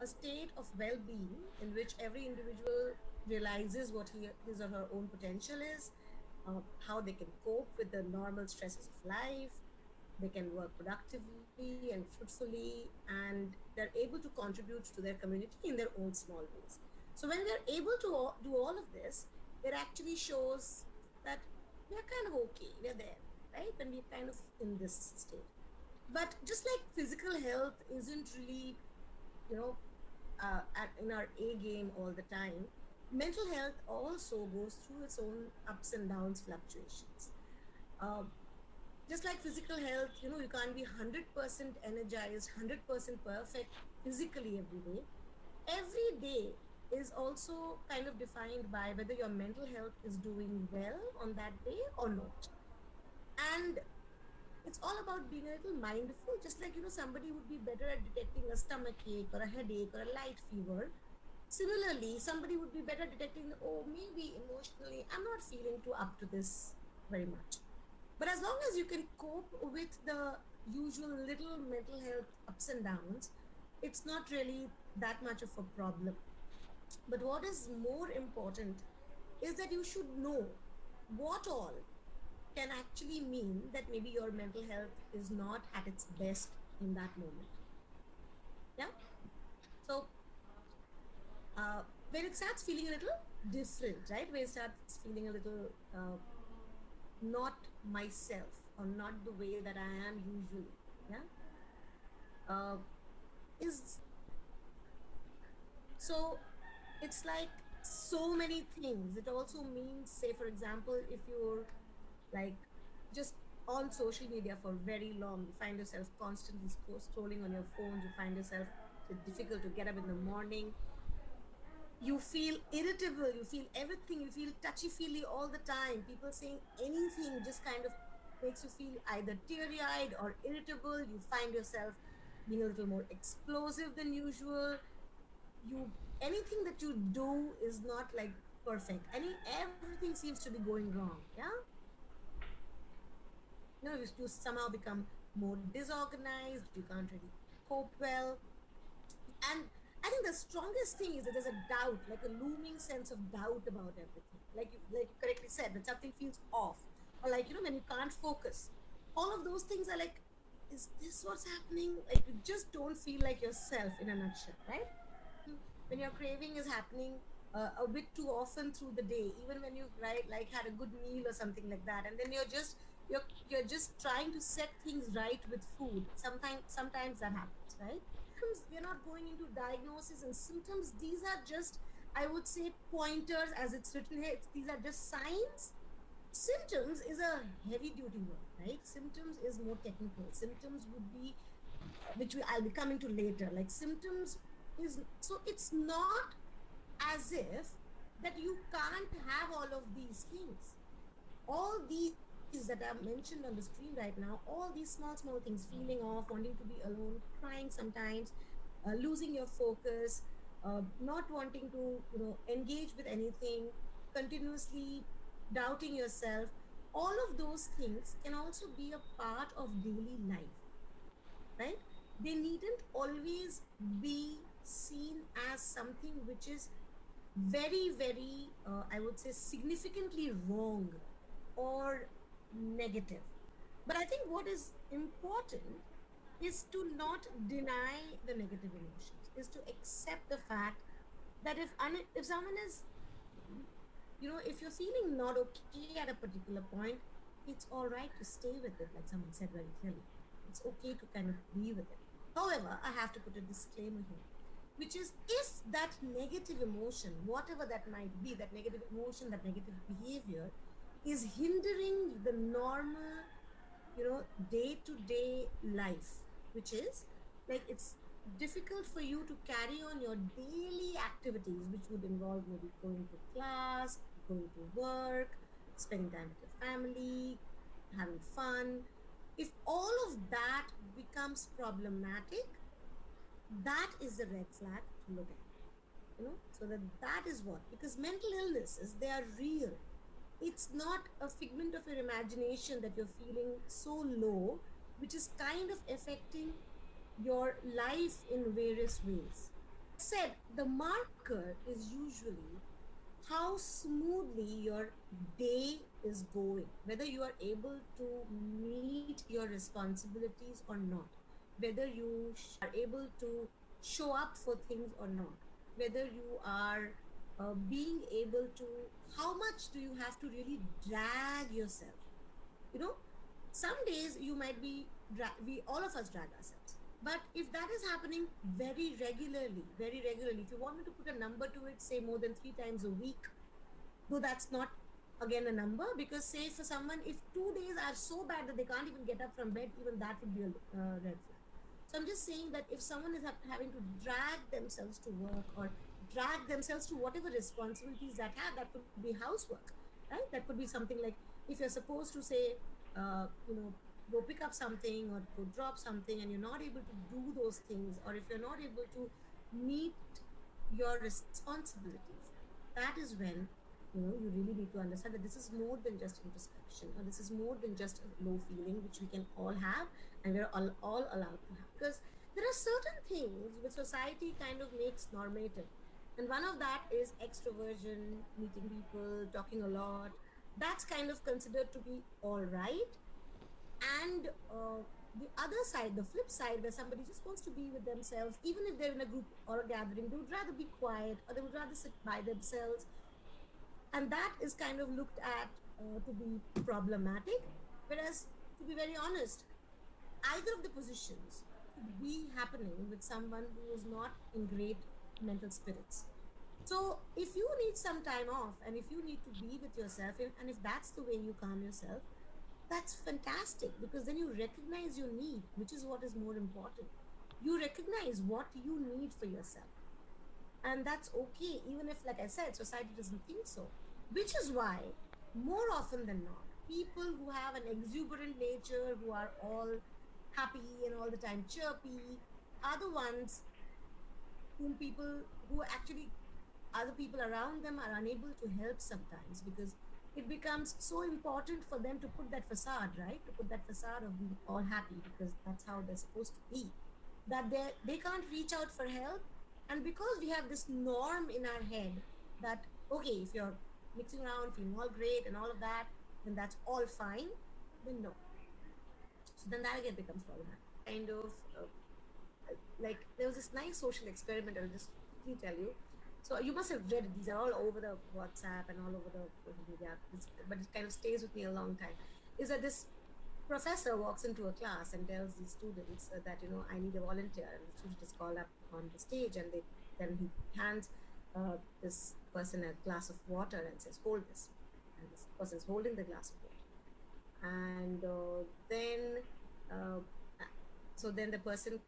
a state of well-being in which every individual realizes what his or her own potential is, how they can cope with the normal stresses of life, they can work productively and fruitfully, and they're able to contribute to their community in their own small ways. So when we're able to do all of this, it actually shows that we're kind of okay, we're there, right? When we're kind of in this state. But just like physical health isn't really, you know, in our A game all the time, mental health also goes through its own ups and downs, fluctuations. Uh, just like physical health, you can't be 100% energized, 100% perfect physically every day. Every day is also kind of defined by whether your mental health is doing well on that day or not. And it's all about being a little mindful, just like, somebody would be better at detecting a stomach ache or a headache or a light fever. Similarly, somebody would be better detecting, oh, maybe emotionally, I'm not feeling too up to this very much. But as long as you can cope with the usual little mental health ups and downs, it's not really that much of a problem. But what is more important is that you should know what all can actually mean that maybe your mental health is not at its best in that moment. Yeah. So when it starts feeling a little different, right? When it starts feeling a little not myself or not the way that I am usually. Yeah. Uh, is so it's like so many things. It also means, say, for example, if you're like just on social media for very long, you find yourself constantly scrolling on your phones, you find yourself it's difficult to get up in the morning, you feel irritable, you feel everything, you feel touchy feely all the time. People saying anything just kind of makes you feel either teary eyed or irritable. You find yourself being a little more explosive than usual. You anything that you do is not like perfect. Everything seems to be going wrong. Yeah. You somehow become more disorganized, you can't really cope well. And I think the strongest thing is that there's a doubt, like a looming sense of doubt about everything. Like you correctly said, when something feels off, or like when you can't focus, all of those things are like, is this what's happening? Like you just don't feel like yourself in a nutshell, right? When your craving is happening a bit too often through the day, even when you've like had a good meal or something like that, and then you're just trying to set things right with food. Sometimes that happens, right? We're not going into diagnosis and symptoms. These are just, I would say, pointers, as it's written here. These are just signs. Symptoms is a heavy duty word, right? Symptoms is more technical. Symptoms would be, I'll be coming to later. Like symptoms is, so it's not as if that you can't have all of these things. All these that are mentioned on the screen right now, all these small things, feeling off, wanting to be alone, crying sometimes, losing your focus, not wanting to, engage with anything, continuously doubting yourself, all of those things can also be a part of daily life, right? They needn't always be seen as something which is very, very, I would say, significantly wrong or negative. But I think what is important is to not deny the negative emotions, is to accept the fact that if someone is, if you're feeling not okay at a particular point, it's all right to stay with it, like someone said very clearly. It's okay to kind of be with it. However, I have to put a disclaimer here, which is if that negative emotion, whatever that might be, that negative emotion, that negative behavior is hindering the normal, day to day life, which is like it's difficult for you to carry on your daily activities, which would involve maybe going to class, going to work, spending time with your family, having fun. If all of that becomes problematic, that is the red flag to look at. So that is what, because mental illnesses, they are real. It's not a figment of your imagination that you're feeling so low, which is kind of affecting your life in various ways. Said the marker is usually how smoothly your day is going, whether you are able to meet your responsibilities or not, whether you are able to show up for things or not, whether you are being able to, how much do you have to really drag yourself, you know. Some days you might be we all of us drag ourselves, but if that is happening very regularly, if you want me to put a number to it, say more than 3 times a week, though that's not again a number, because say for someone, if 2 days are so bad that they can't even get up from bed, even that would be a red flag. So I'm just saying that if someone is having to drag themselves to work, or drag themselves to whatever responsibilities that could be housework, right? That could be something like, if you're supposed to say, you know, go pick up something or go drop something, and you're not able to do those things, or if you're not able to meet your responsibilities, that is when, you know, you really need to understand that this is more than just introspection, or this is more than just a low feeling, which we can all have, and we're all allowed to have, because there are certain things which society kind of makes normative, and one of that is extroversion, meeting people, talking a lot. That's kind of considered to be all right. And the other side, the flip side, where somebody just wants to be with themselves, even if they're in a group or a gathering, they would rather be quiet, or they would rather sit by themselves, and that is kind of looked at to be problematic. Whereas, to be very honest, either of the positions could be happening with someone who is not in great mental spirits. So if you need some time off, and if you need to be with yourself, and if that's the way you calm yourself, that's fantastic, because then you recognize your need, which is what is more important. You recognize what you need for yourself, and that's okay, even if, like I said, society doesn't think so. Which is why, more often than not, people who have an exuberant nature, who are all happy and all the time chirpy, are the ones whom people who actually, other people around them are unable to help sometimes, because it becomes so important for them to put that facade, right? To put that facade of being all happy, because that's how they're supposed to be, that they can't reach out for help. And because we have this norm in our head that, okay, if you're mixing around, feeling all great and all of that, then that's all fine, then no. So then that again becomes problematic. Kind of like, there was this nice social experiment. I'll just quickly tell you. So you must have read it. These are all over the WhatsApp and all over the social media, but it kind of stays with me a long time. Is that this professor walks into a class and tells the students that, you know, I need a volunteer, and the student is called up on the stage, and then he hands this person a glass of water and says, hold this, and this person's holding the glass of water, and then uh, so then the person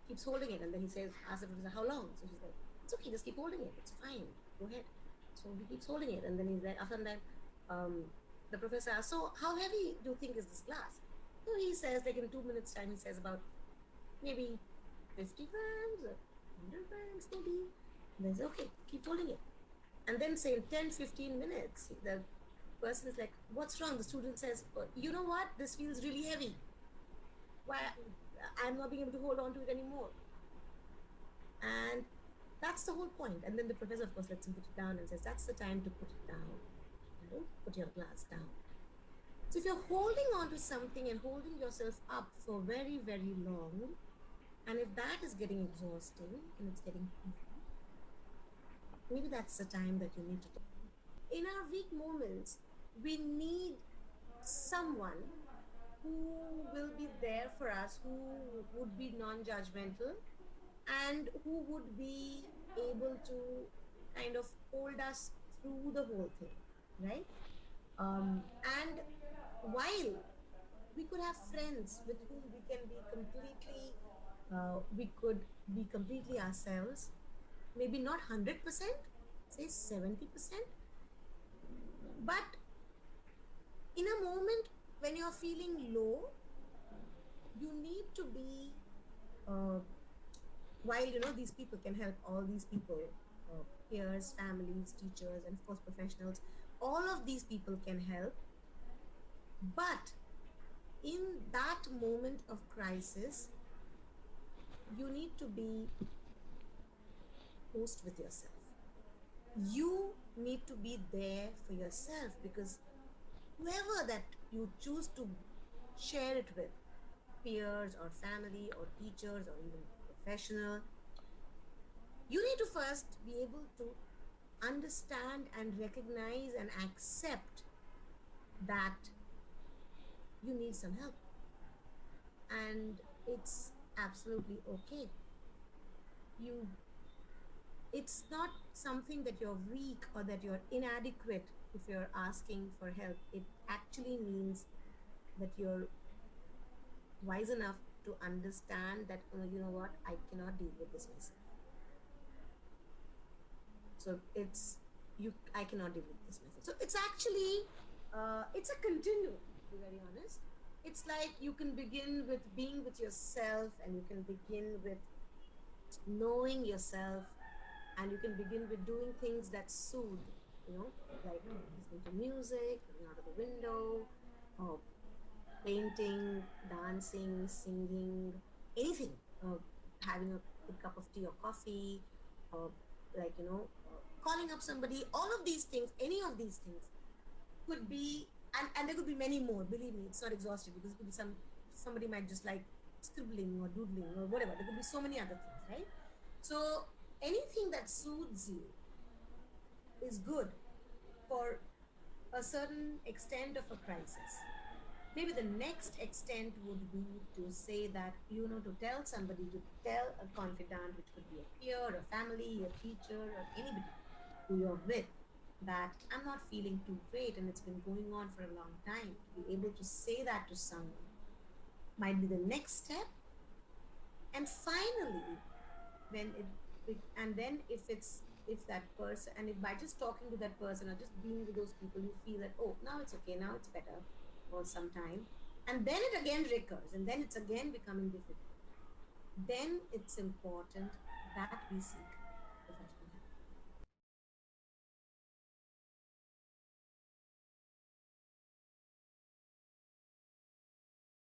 keeps holding it, and then he says, asks the professor, how long? So she's like, it's okay, just keep holding it, it's fine, go ahead. So he keeps holding it, and then he's like, after that, um, the professor asks, so how heavy do you think is this glass? So he says, like, in 2 minutes time, he says about maybe 50 grams or 100 grams maybe. And then he says, okay, keep holding it. And then say in 10, 15 minutes, the person is like, what's wrong? The student says, oh, you know what, this feels really heavy. Why, I'm not being able to hold on to it anymore. And that's the whole point. And then the professor, of course, lets him put it down and says, that's the time to put it down. Right? Put your glass down. So if you're holding on to something and holding yourself up for very, very long, and if that is getting exhausting and it's getting heavy, maybe that's the time that you need to take. In our weak moments, we need someone who will be there for us, who would be non judgmental, and who would be able to kind of hold us through the whole thing, right? And while we could have friends with whom we could be completely ourselves, maybe not 100%, say 70%, but in a moment when you're feeling low, you need to be, uh, while, you know, these people can help, all these people, peers, families, teachers, and of course professionals, all of these people can help, but in that moment of crisis, you need to be honest with yourself. You need to be there for yourself, because whoever that you choose to share it with, peers or family or teachers or even professional, you need to first be able to understand and recognize and accept that you need some help, and it's absolutely okay. You It's not something that you're weak or that you're inadequate if you're asking for help. It actually means that you're wise enough to understand that, oh, you know what, I cannot deal with this myself. So it's you I cannot deal with this myself. So it's actually it's a continuum, to be very honest. It's like you can begin with being with yourself, and you can begin with knowing yourself, and you can begin with doing things that soothe, you know, like listening to music, looking out of the window, or painting, dancing, singing, anything, having a good cup of tea or coffee, or like, calling up somebody. All of these things, any of these things could be, and there could be many more. Believe me, it's not exhaustive, because it could be somebody might just like scribbling or doodling or whatever. There could be so many other things, right? So anything that soothes you is good for a certain extent of a crisis. Maybe the next extent would be to say that, to tell somebody, to tell a confidant, which could be a peer, a family, a teacher, or anybody who you're with, that I'm not feeling too great and it's been going on for a long time. To be able to say that to someone might be the next step. And finally, when and then if that person, and if by just talking to that person or just being with those people, you feel that, oh, now it's okay, now it's better for some time, and then it again recurs, and then it's again becoming difficult, then it's important that we seek